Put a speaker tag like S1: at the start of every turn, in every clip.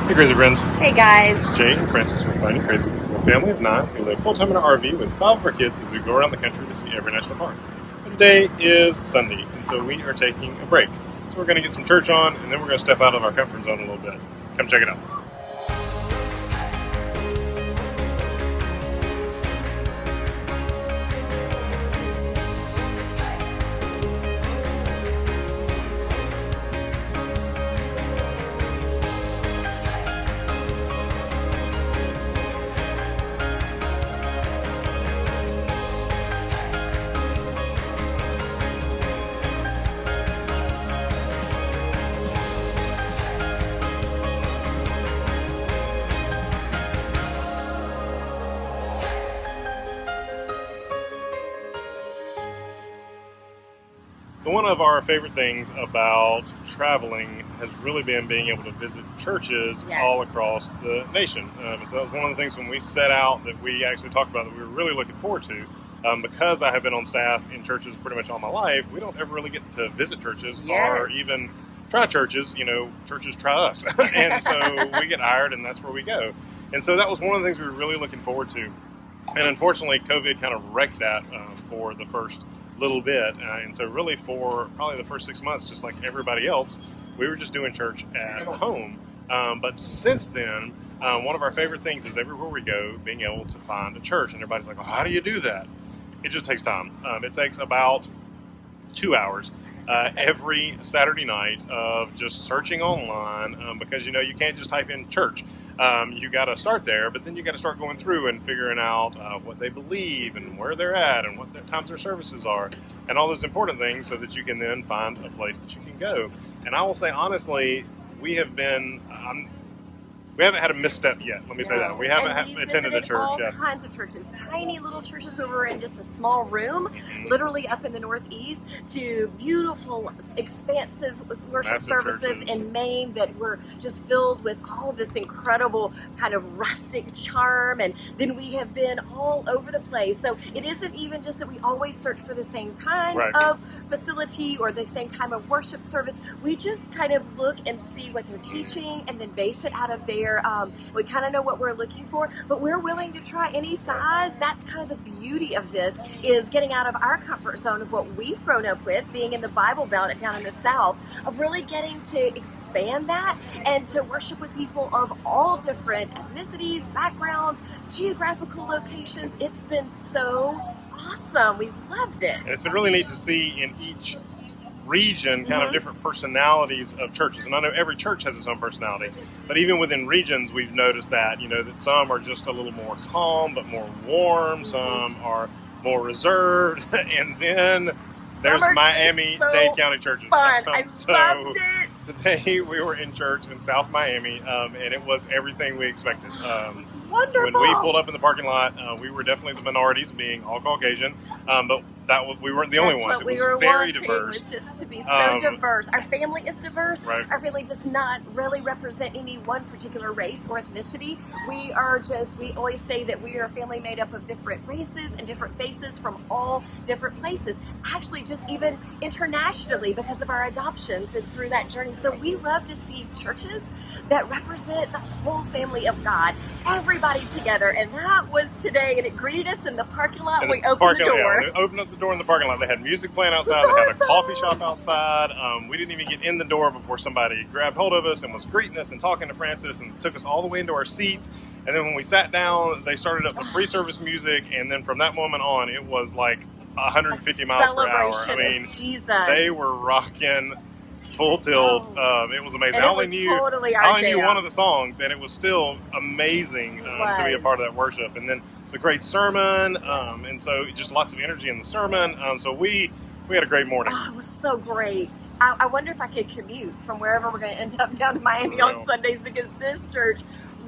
S1: Hey Crazy Friends,
S2: Hey guys.
S1: it's Jay and Francis with Finding Crazy. We're a family of 9 who live full-time in an RV with 5 of our kids as we go around the country to see every national park. And today is Sunday, and so we are taking a break. So we're going to get some church on, and then we're going to step out of our comfort zone a little bit. Come check it out. So one of our favorite things about traveling has really been being able to visit churches all across the nation. So that was one of the things when we set out that we actually talked about that we were really looking forward to. Because I have been on staff in churches pretty much all my life, we don't ever really get to visit churches or even try churches. You know, churches try us. And so we get hired and that's where we go. And so that was one of the things we were really looking forward to. And unfortunately, COVID kind of wrecked that for the first little bit, and so really for probably the first 6 months, just like everybody else, we were just doing church at home. But since then, one of our favorite things is everywhere we go, being able to find a church. And everybody's like, well, how do you do that? It just takes time. It takes about 2 hours every Saturday night of just searching online because, you know, you can't just type in church. You got to start there, but then you got to start going through and figuring out what they believe and where they're at and what their times their services are and all those important things so that you can then find a place that you can go. And I will say, honestly, we haven't had a misstep yet. Let me say that. We haven't attended a church
S2: all
S1: yet.
S2: Kinds of churches, tiny little churches where we're in just a small room, literally up in the Northeast, to beautiful, expansive worship services in Maine that were just filled with all this incredible kind of rustic charm. And then we have been all over the place. So it isn't even just that we always search for the same kind of facility or the same kind of worship service. We just kind of look and see what they're teaching and then base it out of there. We kind of know what we're looking for, but we're willing to try any size. That's kind of the beauty of this, is getting out of our comfort zone of what we've grown up with, being in the Bible Belt down in the South, of really getting to expand that and to worship with people of all different ethnicities, backgrounds, geographical locations. It's been so awesome. We've loved it.
S1: And it's been really neat to see in each region kind of different personalities of churches. And I know every church has its own personality, but even within regions we've noticed that, you know, that some are just a little more calm but more warm, some are more reserved, and then there's Miami-Dade County churches.
S2: Fun. I loved it.
S1: Today we were in church in South Miami, and it was everything we expected.
S2: It's wonderful.
S1: When we pulled up in the parking lot, we were definitely the minorities, being all Caucasian, but we weren't the only ones.
S2: It was very diverse. Was just to be so diverse. Our family is diverse.
S1: Right.
S2: Our family does not really represent any one particular race or ethnicity. We always say that we are a family made up of different races and different faces from all different places. Actually, just even internationally because of our adoptions and through that journey. So we love to see churches that represent the whole family of God, everybody together. And that was today. And it greeted us in the parking lot. We opened the door.
S1: Yeah, we opened up the door in the parking lot. They had music playing outside. They had a coffee shop outside. We didn't even get in the door before somebody grabbed hold of us and was greeting us and talking to Francis and took us all the way into our seats. And then when we sat down, they started up the pre-service music. And then from that moment on, it was like 150 miles per hour. I mean, they were rocking full tilt. It was amazing. I only knew one of the songs, and it was still amazing to be a part of that worship. And then it's a great sermon, and so just lots of energy in the sermon. So we had a great morning.
S2: Oh, it was so great. I wonder if I could commute from wherever we're going to end up down to Miami on Sundays, because this church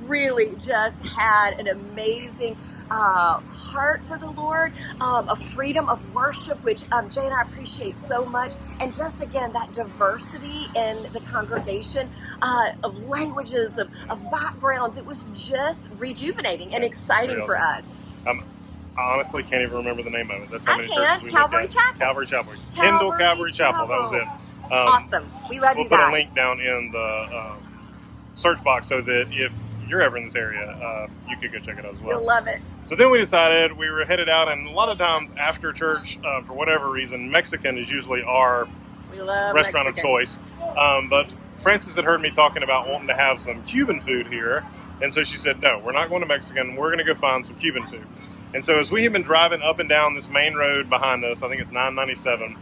S2: really just had an amazing heart for the Lord, a freedom of worship, which Jay and I appreciate so much, and just again that diversity in the congregation of languages, of backgrounds. It was just rejuvenating and exciting for us.
S1: I honestly can't even remember the name of it. That's how many churches we
S2: Calvary Chapel.
S1: Calvary Chapel. Calvary Chapel. That was it.
S2: Awesome. We love you guys.
S1: We'll put a link down in the search box so that if you're ever in this area, you could go check it out as well.
S2: You'll love it.
S1: So then we decided we were headed out, and a lot of times after church, for whatever reason, Mexican is usually our restaurant
S2: Mexican
S1: of choice. But Frances had heard me talking about wanting to have some Cuban food here, and so she said, no, we're not going to Mexican, we're going to go find some Cuban food. And so as we had been driving up and down this main road behind us, I think it's 997,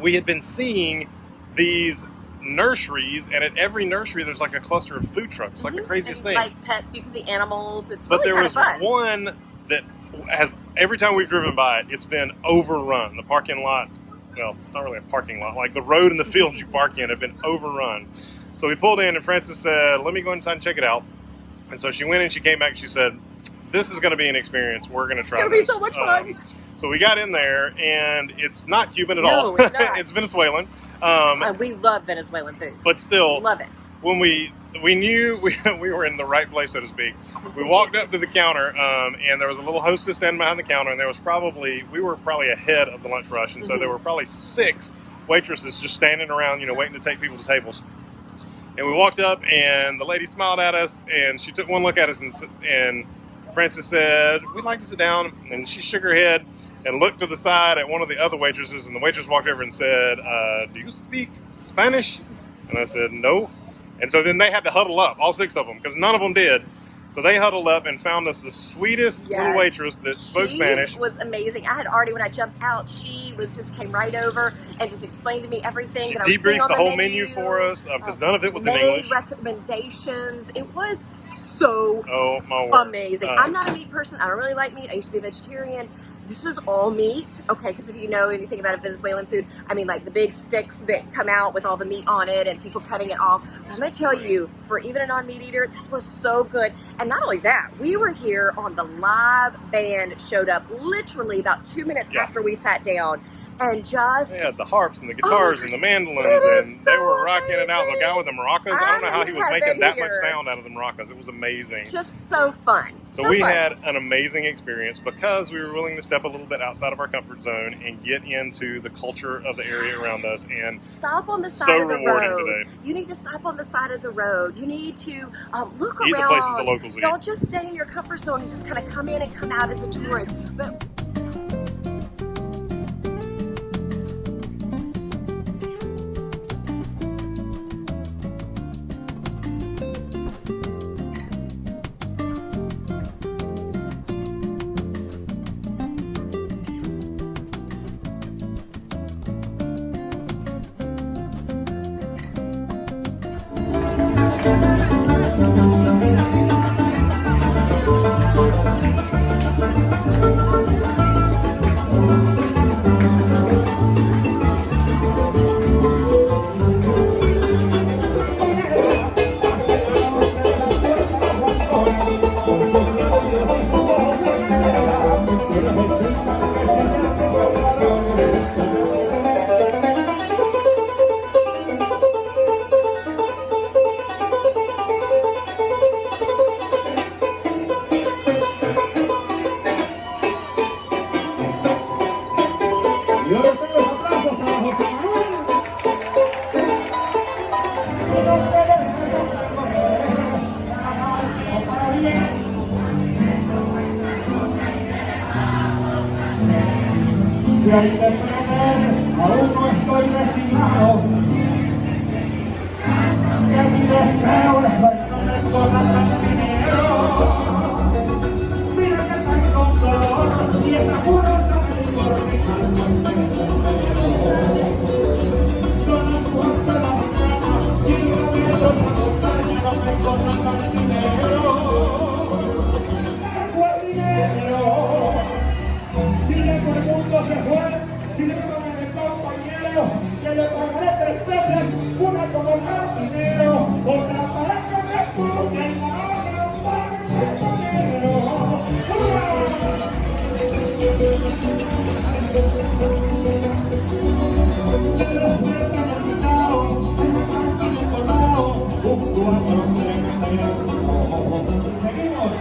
S1: we had been seeing these nurseries, and at every nursery there's like a cluster of food trucks, like the craziest thing.
S2: Like pets, you can see animals. It's
S1: but
S2: really
S1: there was
S2: fun.
S1: one that has, every time we've driven by it, it's been overrun. The parking lot, well, it's not really a parking lot, like the road and the fields you park in have been overrun. So we pulled in, and Frances said, let me go inside and check it out. And so she went and she came back and she said, this is going to be an experience. We're going to try this.
S2: It's going to be so much fun.
S1: So we got in there, and it's not Cuban at all.
S2: It's not.
S1: It's Venezuelan.
S2: We love Venezuelan food.
S1: But still,
S2: love it.
S1: When we knew we were in the right place, so to speak, we walked up to the counter, and there was a little hostess standing behind the counter, and we were probably ahead of the lunch rush, and so there were probably 6 waitresses just standing around, waiting to take people to tables. And we walked up, and the lady smiled at us, and she took one look at us, and Frances said, we'd like to sit down. And she shook her head and looked to the side at one of the other waitresses, and the waitress walked over and said, do you speak Spanish? And I said, no. And so then they had to huddle up, all 6 of them, because none of them did. So they huddled up and found us the sweetest little waitress that spoke Spanish.
S2: She was amazing. I had already, when I jumped out, she just came right over and just explained to me everything
S1: She
S2: that I was seeing
S1: debriefed
S2: on
S1: the whole
S2: menu
S1: for us, because none of it was in English.
S2: Made recommendations. It was so amazing. I'm not a meat person. I don't really like meat. I used to be a vegetarian. This was all meat, okay, because if you know anything about Venezuelan food, I mean, like the big sticks that come out with all the meat on it and people cutting it off. I'm going to tell you, for even a non-meat eater, this was so good. And not only that, we were here on the live band showed up literally about 2 minutes after we sat down. And just...
S1: They had the harps and the guitars and the mandolins, and they were rocking it out. The guy with the maracas, I don't know how he was making that much sound out of the maracas. It was amazing.
S2: Just so fun.
S1: So we had an amazing experience because we were willing to step a little bit outside of our comfort zone and get into the culture of the area around us. And
S2: stop on the side of the road.
S1: Today.
S2: You need to stop on the side of the road. You need to look
S1: eat
S2: around.
S1: The places the locals
S2: Don't
S1: eat.
S2: just stay in your comfort zone and just kind of come in and come out as a tourist. But
S3: Si hay que perder, aún no estoy resignado. Que mi deseo es verme con la dinero. Mira que tan con dolor y esa pureza de licor mi alma se desesperó. Son las 4 de la mañana, 5 metros de montaña, no me encuentro el dinero. Tengo el dinero. Si le por el mundo se fue, si le pagan el compañero, que le pagaré 3 veces, una como jardinero, otra para que me escuche y la otra para el sonero. De los muertos han quitado, un colado, un 471. Seguimos.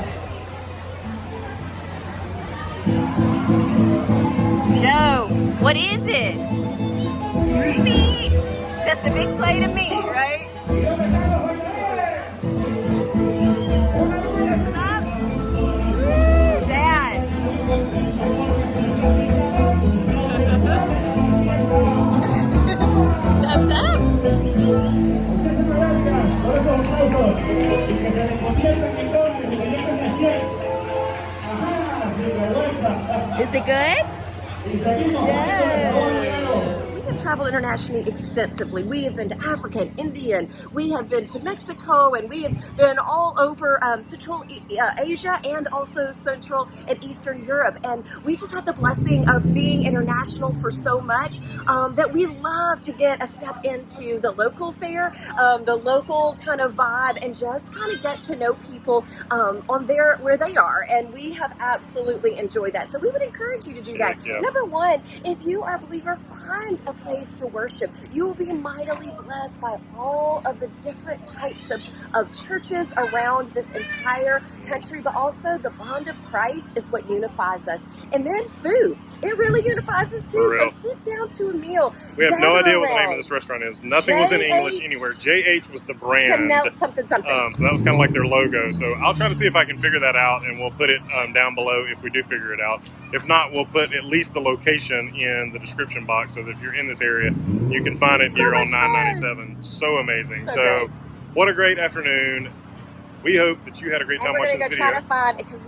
S2: Joe, what is it? Meat. Just a big plate of meat, right?
S3: y que se les conviertan en dólares y que lleguen a 100. Ajá, sin vergüenza.
S2: Is it good?
S3: Y seguimos con el sabor negro.
S2: We have traveled internationally extensively. We have been to Africa and India, and we have been to Mexico, and we have been all over Central Asia and also Central and Eastern Europe. And we just had the blessing of being international for so much that we love to get a step into the local fare, the local kind of vibe, and just kind of get to know people on where they are. And we have absolutely enjoyed that. So we would encourage you to do that.
S1: Yeah.
S2: Number one, if you are a believer, find a place to worship. You will be mightily blessed by all of the different types of churches around this entire country, but also the bond of Christ is what unifies us. And then food. It really unifies us too. So sit down to a meal.
S1: We have no idea what the name
S2: around.
S1: of this restaurant is. Nothing was in English anywhere. JH was the brand.
S2: Something.
S1: So that was kind of like their logo. So I'll try to see if I can figure that out, and we'll put it down below if we do figure it out. If not, we'll put at least the location in the description box so that if you're in this area, you can find it here on 997. So amazing. So what a great afternoon. We hope that you had a great time watching this video.
S2: We're gonna go try to find, because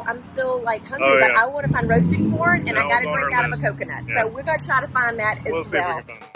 S2: I'm still like hungry, but I want to find roasted corn, and I got to drink out of a coconut.
S1: Yes.
S2: So we're gonna try to find that as well.
S1: We'll see if we can find it.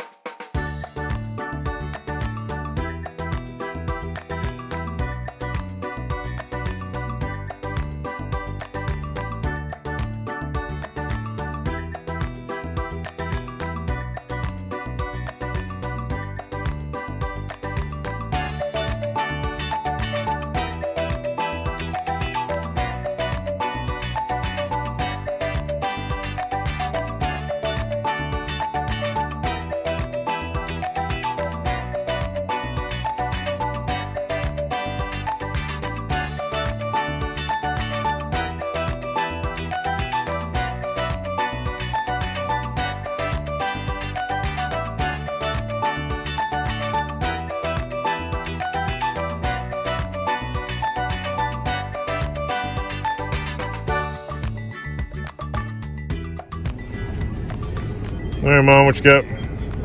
S1: All right, Mom, what you got?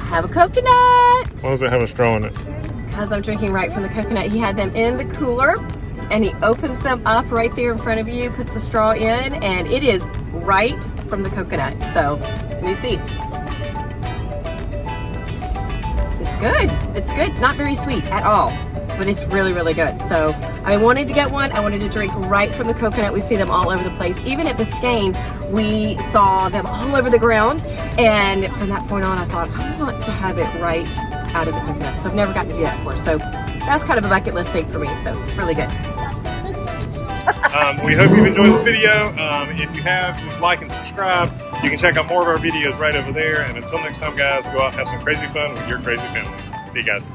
S2: Have a coconut.
S1: Why does it have a straw in it?
S2: Because I'm drinking right from the coconut. He had them in the cooler, and he opens them up right there in front of you, puts the straw in, and it is right from the coconut. So let me see. It's good. It's good. Not very sweet at all, but it's really, really good. So I wanted to get one. I wanted to drink right from the coconut. We see them all over the place. Even at Biscayne, we saw them all over the ground. And from that point on, I thought, I want to have it right out of the coconut. So I've never gotten to do that before. So that's kind of a bucket list thing for me. So it's really good.
S1: We hope you've enjoyed this video. If you have, please like and subscribe. You can check out more of our videos right over there. And until next time, guys, go out and have some crazy fun with your crazy family. See you guys.